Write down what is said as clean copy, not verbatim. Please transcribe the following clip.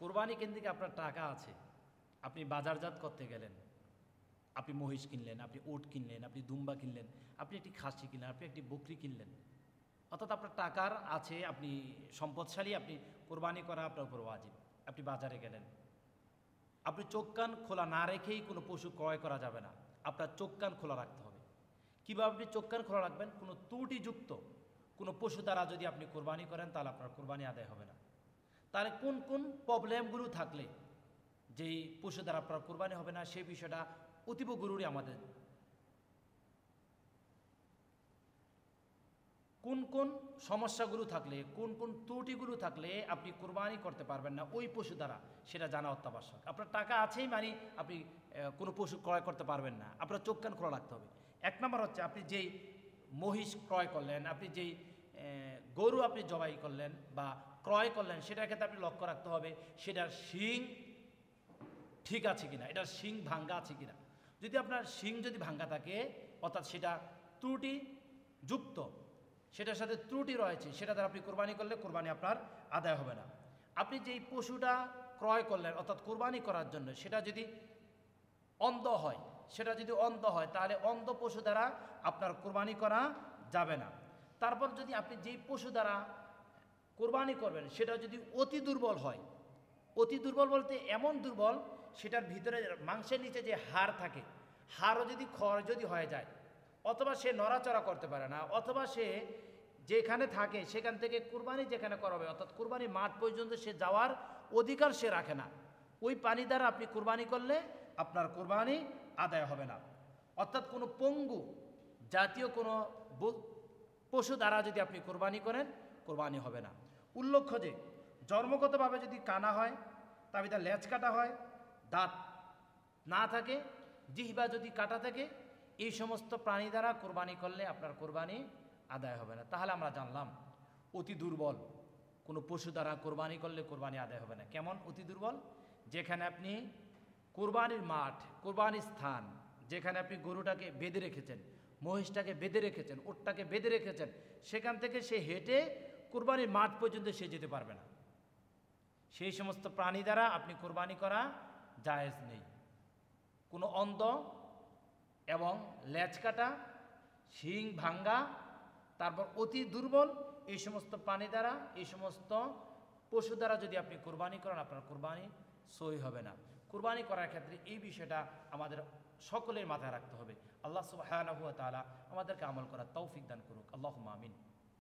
কোরবানি কেন্দ্রিক আপনার টাকা আছে, আপনি বাজারজাত করতে গেলেন, আপনি মহিষ কিনলেন, আপনি উট কিনলেন, আপনি দুম্বা কিনলেন, আপনি একটি খাসি কিনলেন, আপনি একটি বকরি কিনলেন, অর্থাৎ আপনার টাকার আছে, আপনি সম্পদশালী, আপনি কোরবানি করা আপনার উপর ওয়াজিব। আপনি বাজারে গেলেন, আপনি চোখ কান খোলা না রেখেই কোনো পশু ক্রয় করা যাবে না, আপনার চোখ কান খোলা রাখতে হবে। কীভাবে আপনি চোখ কান খোলা রাখবেন? কোনো ত্রুটিযুক্ত কোনো পশু দ্বারা যদি আপনি কোরবানি করেন তাহলে আপনার কোরবানি আদায় হবে না। তাহলে কোন কোন প্রবলেমগুলো থাকলে যেই পশু দ্বারা আপনার কোরবানি হবে না, সেই বিষয়টা অতীব জরুরি আমাদের। কোন কোন সমস্যাগুলো থাকলে, কোন কোন ত্রুটিগুলো থাকলে আপনি কোরবানি করতে পারবেন না ওই পশু দ্বারা, সেটা জানা অত্যাবশ্যক। আপনার টাকা আছেই মানে আপনি কোনো পশু ক্রয় করতে পারবেন না, আপনার চোখ কান খোলা রাখতে হবে। এক নম্বর হচ্ছে, আপনি যেই মহিষ ক্রয় করলেন, আপনি যেই গরু আপনি জবাই করলেন বা ক্রয় করলেন, সেটার ক্ষেত্রে আপনি লক্ষ্য রাখতে হবে সেটার শিং ঠিক আছে কিনা, এটার শিং ভাঙ্গা আছে কিনা। যদি আপনার শিং যদি ভাঙ্গা থাকে, অর্থাৎ সেটা ত্রুটিযুক্ত, সেটার সাথে ত্রুটি রয়েছে, সেটা দ্বারা আপনি কোরবানি করলে কোরবানি আপনার আদায় হবে না। আপনি যেই পশুটা ক্রয় করলেন অর্থাৎ কোরবানি করার জন্য, সেটা যদি অন্ধ হয়, তাহলে অন্ধ পশু দ্বারা আপনার কোরবানি করা যাবে না। তারপর যদি আপনি যেই পশু দ্বারা কোরবানি করবেন সেটা যদি অতি দুর্বল হয়, অতি দুর্বল বলতে এমন দুর্বল, সেটার ভিতরে মাংসের নিচে যে হাড় থাকে, হাড়ও যদি ক্ষয় যদি হয়ে যায়, অথবা সে নড়াচড়া করতে পারে না, অথবা সে যেখানে থাকে সেখান থেকে কুরবানি যেখানে করাবে অর্থাৎ কুরবানি মাঠ পর্যন্ত সে যাওয়ার অধিকার সে রাখে না, ওই পানি দ্বারা আপনি কুরবানি করলে আপনার কুরবানি আদায় হবে না। অর্থাৎ কোনো পঙ্গু জাতীয় কোনো পশু দ্বারা যদি আপনি কোরবানি করেন, কোরবানি হবে না। উল্লেখ্য যে জন্মগতভাবে যদি কানা হয়, তবে তার লেজ কাটা হয়, দাঁত না থাকে, জিহ্বা যদি কাটা থাকে, এই সমস্ত প্রাণী দ্বারা কোরবানি করলে আপনার কোরবানি আদায় হবে না। তাহলে আমরা জানলাম অতি দুর্বল কোনো পশু দ্বারা কোরবানি করলে কোরবানি আদায় হবে না। কেমন অতি দুর্বল? যেখানে আপনি কোরবানির মাঠ, কোরবানির স্থান, যেখানে আপনি গরুটাকে বেঁধে রেখেছেন, মহিষটাকে বেঁধে রেখেছেন, উটটাকে বেঁধে রেখেছেন, সেখান থেকে সে হেঁটে কোরবানির মাঠ পর্যন্ত সে যেতে পারবে না, সেই সমস্ত প্রাণী দ্বারা আপনি কোরবানি করা জায়েজ নেই। কোনো অন্ধ এবং লেজ কাটা, শিং ভাঙ্গা, তারপর অতি দুর্বল, এই সমস্ত প্রাণী দ্বারা, এই সমস্ত পশু দ্বারা যদি আপনি কোরবানি করেন, আপনার কোরবানি সহি হবে না। কোরবানি করার ক্ষেত্রে এই বিষয়টা আমাদের সকলের মাথায় রাখতে হবে। আল্লাহ সুবহানাহু ওয়া তাআলা আমাদেরকে আমল করার তৌফিক দান করুক। আল্লাহুম্মা আমিন।